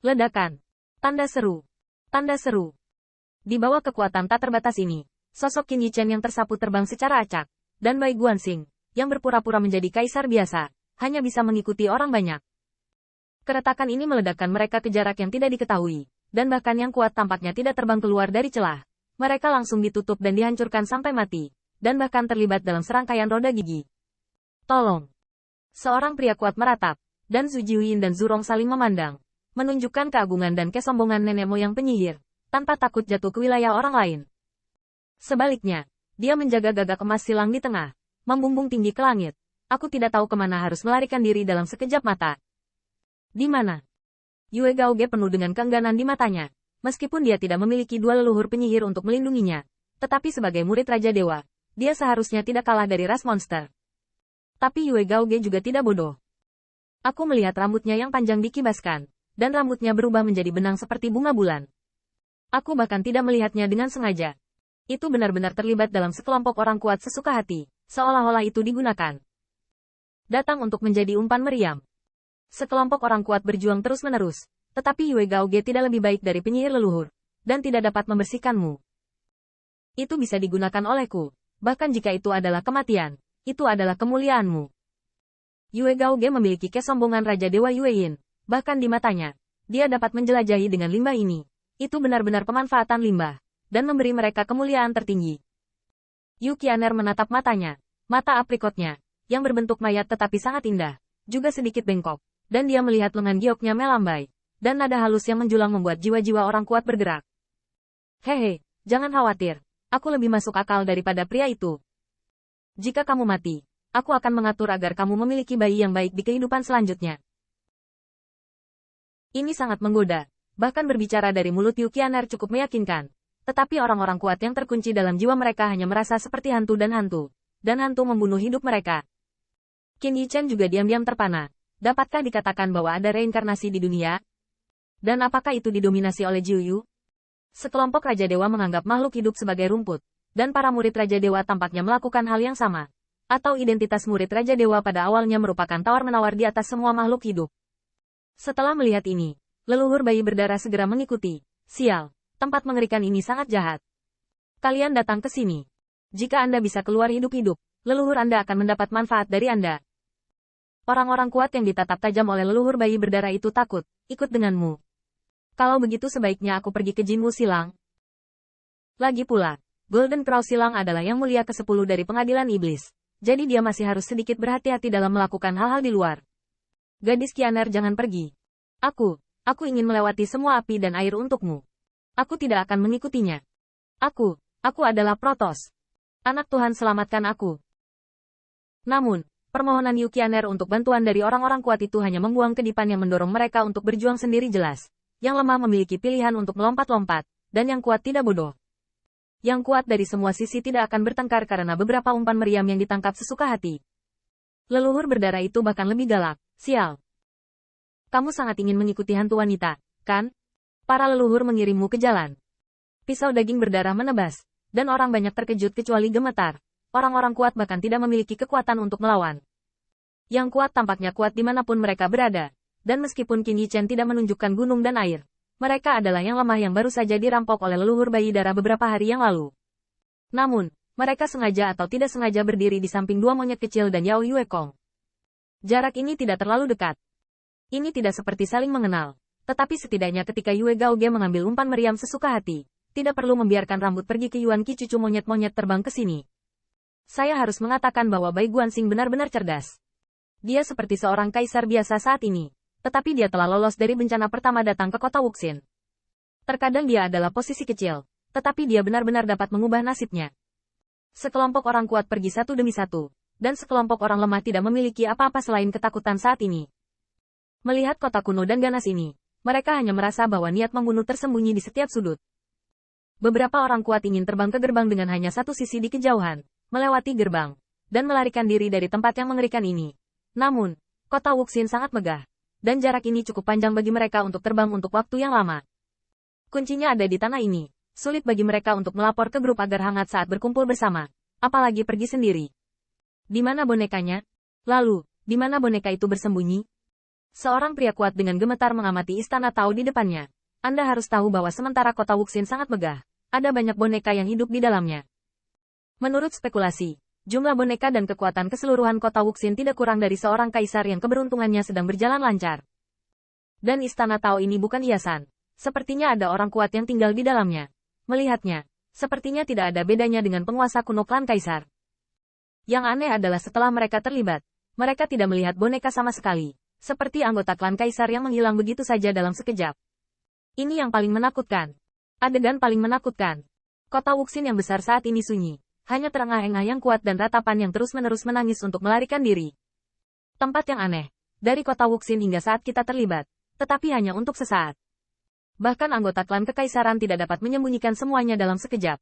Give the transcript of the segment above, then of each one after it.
Ledakan. Tanda seru. Tanda seru. Di bawah kekuatan tak terbatas ini, sosok Qin Yichen yang tersapu terbang secara acak, dan Bai Guanxing, yang berpura-pura menjadi kaisar biasa, hanya bisa mengikuti orang banyak. Keretakan ini meledakkan mereka ke jarak yang tidak diketahui, dan bahkan yang kuat tampaknya tidak terbang keluar dari celah. Mereka langsung ditutup dan dihancurkan sampai mati, dan bahkan terlibat dalam serangkaian roda gigi. Tolong. Seorang pria kuat meratap, dan Zhu Jiuyin dan Zurong saling memandang, menunjukkan keagungan dan kesombongan nenek moyang penyihir, tanpa takut jatuh ke wilayah orang lain. Sebaliknya, dia menjaga gagak emas silang di tengah, membumbung tinggi ke langit. Aku tidak tahu kemana harus melarikan diri dalam sekejap mata. Di mana? Yue Gaoge penuh dengan keengganan di matanya, meskipun dia tidak memiliki dua leluhur penyihir untuk melindunginya, tetapi sebagai murid Raja Dewa, dia seharusnya tidak kalah dari ras monster. Tapi Yue Gaoge juga tidak bodoh. Aku melihat rambutnya yang panjang dikibaskan, dan rambutnya berubah menjadi benang seperti bunga bulan. Aku bahkan tidak melihatnya dengan sengaja. Itu benar-benar terlibat dalam sekelompok orang kuat sesuka hati, seolah-olah itu digunakan. Datang untuk menjadi umpan meriam. Sekelompok orang kuat berjuang terus-menerus, tetapi Yue Gaoge tidak lebih baik dari penyihir leluhur, dan tidak dapat membersihkanmu. Itu bisa digunakan olehku, bahkan jika itu adalah kematian, itu adalah kemuliaanmu. Yue Gaoge memiliki kesombongan Raja Dewa Yueyin, bahkan di matanya, dia dapat menjelajahi dengan limbah ini. Itu benar-benar pemanfaatan limbah, dan memberi mereka kemuliaan tertinggi. Yu Qianer menatap matanya, mata aprikotnya, yang berbentuk mayat tetapi sangat indah, juga sedikit bengkok, dan dia melihat lengan gioknya melambai, dan nada halus yang menjulang membuat jiwa-jiwa orang kuat bergerak. Hehe, jangan khawatir, aku lebih masuk akal daripada pria itu. Jika kamu mati, aku akan mengatur agar kamu memiliki bayi yang baik di kehidupan selanjutnya. Ini sangat menggoda, bahkan berbicara dari mulut Yu Qianer cukup meyakinkan, tetapi orang-orang kuat yang terkunci dalam jiwa mereka hanya merasa seperti hantu, dan hantu membunuh hidup mereka. Qin Yichen juga diam-diam terpana. Dapatkah dikatakan bahwa ada reinkarnasi di dunia? Dan apakah itu didominasi oleh Jiu Yu? Sekelompok Raja Dewa menganggap makhluk hidup sebagai rumput, dan para murid Raja Dewa tampaknya melakukan hal yang sama. Atau identitas murid Raja Dewa pada awalnya merupakan tawar-menawar di atas semua makhluk hidup. Setelah melihat ini, leluhur bayi berdarah segera mengikuti. Sial, tempat mengerikan ini sangat jahat. Kalian datang ke sini. Jika Anda bisa keluar hidup-hidup, leluhur Anda akan mendapat manfaat dari Anda. Orang-orang kuat yang ditatap tajam oleh leluhur bayi berdarah itu takut, ikut denganmu. Kalau begitu sebaiknya aku pergi ke Jinwu Silang. Lagi pula, Golden Crow Silang adalah yang mulia ke-10 dari pengadilan iblis, jadi dia masih harus sedikit berhati-hati dalam melakukan hal-hal di luar. Gadis Qianer, jangan pergi. Aku ingin melewati semua api dan air untukmu. Aku tidak akan mengikutinya. Aku adalah Protos. Anak Tuhan, selamatkan aku. Namun, permohonan Yu Qianer untuk bantuan dari orang-orang kuat itu hanya membuang kedipan yang mendorong mereka untuk berjuang sendiri jelas. Yang lemah memiliki pilihan untuk melompat-lompat, dan yang kuat tidak bodoh. Yang kuat dari semua sisi tidak akan bertengkar karena beberapa umpan meriam yang ditangkap sesuka hati. Leluhur berdarah itu bahkan lebih galak. Sial. Kamu sangat ingin mengikuti hantu wanita, kan? Para leluhur mengirimmu ke jalan. Pisau daging berdarah menebas, dan orang banyak terkejut kecuali gemetar. Orang-orang kuat bahkan tidak memiliki kekuatan untuk melawan. Yang kuat tampaknya kuat dimanapun mereka berada. Dan meskipun Qin Yichen tidak menunjukkan gunung dan air, mereka adalah yang lemah yang baru saja dirampok oleh leluhur bayi darah beberapa hari yang lalu. Namun, mereka sengaja atau tidak sengaja berdiri di samping dua monyet kecil dan Yao Yue Kong. Jarak ini tidak terlalu dekat. Ini tidak seperti saling mengenal, tetapi setidaknya ketika Yue Gaoge mengambil umpan meriam sesuka hati, tidak perlu membiarkan rambut pergi ke Yuan Qi, cucu monyet-monyet terbang ke sini. Saya harus mengatakan bahwa Bai Guanxing benar-benar cerdas. Dia seperti seorang kaisar biasa saat ini, tetapi dia telah lolos dari bencana pertama datang ke kota Wuxin. Terkadang dia adalah posisi kecil, tetapi dia benar-benar dapat mengubah nasibnya. Sekelompok orang kuat pergi satu demi satu, dan sekelompok orang lemah tidak memiliki apa-apa selain ketakutan saat ini. Melihat kota kuno dan ganas ini, mereka hanya merasa bahwa niat membunuh tersembunyi di setiap sudut. Beberapa orang kuat ingin terbang ke gerbang dengan hanya satu sisi di kejauhan, melewati gerbang, dan melarikan diri dari tempat yang mengerikan ini. Namun, kota Wuxin sangat megah, dan jarak ini cukup panjang bagi mereka untuk terbang untuk waktu yang lama. Kuncinya ada di tanah ini. Sulit bagi mereka untuk melapor ke grup agar hangat saat berkumpul bersama, apalagi pergi sendiri. Di mana bonekanya? Lalu, di mana boneka itu bersembunyi? Seorang pria kuat dengan gemetar mengamati istana Tao di depannya. Anda harus tahu bahwa sementara kota Wuxin sangat megah, ada banyak boneka yang hidup di dalamnya. Menurut spekulasi, jumlah boneka dan kekuatan keseluruhan kota Wuxin tidak kurang dari seorang kaisar yang keberuntungannya sedang berjalan lancar. Dan istana Tao ini bukan hiasan. Sepertinya ada orang kuat yang tinggal di dalamnya. Melihatnya, sepertinya tidak ada bedanya dengan penguasa kuno klan kaisar. Yang aneh adalah setelah mereka terlibat, mereka tidak melihat boneka sama sekali. Seperti anggota klan kaisar yang menghilang begitu saja dalam sekejap. Ini yang paling menakutkan. Adegan paling menakutkan. Kota Wuxin yang besar saat ini sunyi. Hanya terengah-engah yang kuat dan ratapan yang terus-menerus menangis untuk melarikan diri. Tempat yang aneh. Dari kota Wuxin hingga saat kita terlibat. Tetapi hanya untuk sesaat. Bahkan anggota klan kekaisaran tidak dapat menyembunyikan semuanya dalam sekejap.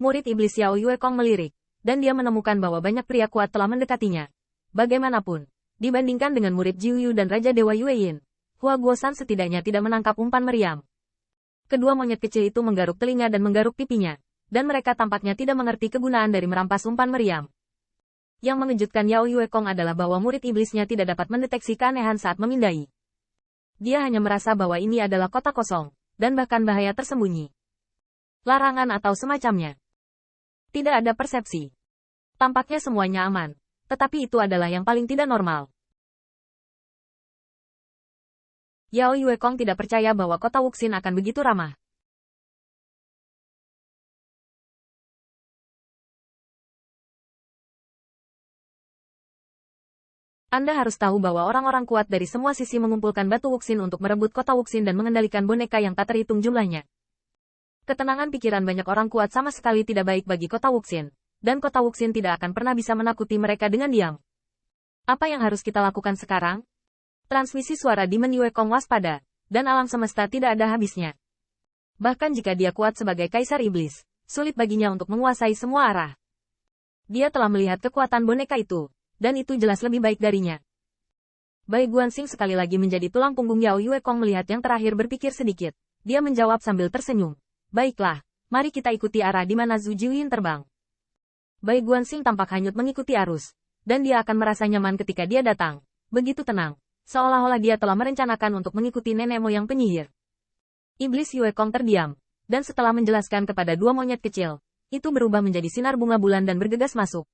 Murid iblis Yao Yuekong melirik. Dan dia menemukan bahwa banyak pria kuat telah mendekatinya. Bagaimanapun, dibandingkan dengan murid Jiu Yu dan Raja Dewa Yueyin, Hua Guosan setidaknya tidak menangkap umpan meriam. Kedua monyet kecil itu menggaruk telinga dan menggaruk pipinya, dan mereka tampaknya tidak mengerti kegunaan dari merampas umpan meriam. Yang mengejutkan Yao Yuekong adalah bahwa murid iblisnya tidak dapat mendeteksi keanehan saat memindai. Dia hanya merasa bahwa ini adalah kota kosong, dan bahkan bahaya tersembunyi. Larangan atau semacamnya. Tidak ada persepsi. Tampaknya semuanya aman. Tetapi itu adalah yang paling tidak normal. Yao Yuekong tidak percaya bahwa kota Wuxin akan begitu ramah. Anda harus tahu bahwa orang-orang kuat dari semua sisi mengumpulkan batu Wuxin untuk merebut kota Wuxin dan mengendalikan boneka yang tak terhitung jumlahnya. Ketenangan pikiran banyak orang kuat sama sekali tidak baik bagi kota Wuxin. Dan kota Wuxin tidak akan pernah bisa menakuti mereka dengan diam. Apa yang harus kita lakukan sekarang? Transmisi suara Demon Yuekong waspada, dan alam semesta tidak ada habisnya. Bahkan jika dia kuat sebagai kaisar iblis, sulit baginya untuk menguasai semua arah. Dia telah melihat kekuatan boneka itu, dan itu jelas lebih baik darinya. Bai Guanxing sekali lagi menjadi tulang punggung Yao Yuekong melihat yang terakhir berpikir sedikit. Dia menjawab sambil tersenyum. Baiklah, mari kita ikuti arah di mana Zhu Jiuyin terbang. Bai Guanxing tampak hanyut mengikuti arus, dan dia akan merasa nyaman ketika dia datang. Begitu tenang, seolah-olah dia telah merencanakan untuk mengikuti nenek moyang penyihir. Iblis Yuekong terdiam, dan setelah menjelaskan kepada dua monyet kecil, itu berubah menjadi sinar bunga bulan dan bergegas masuk.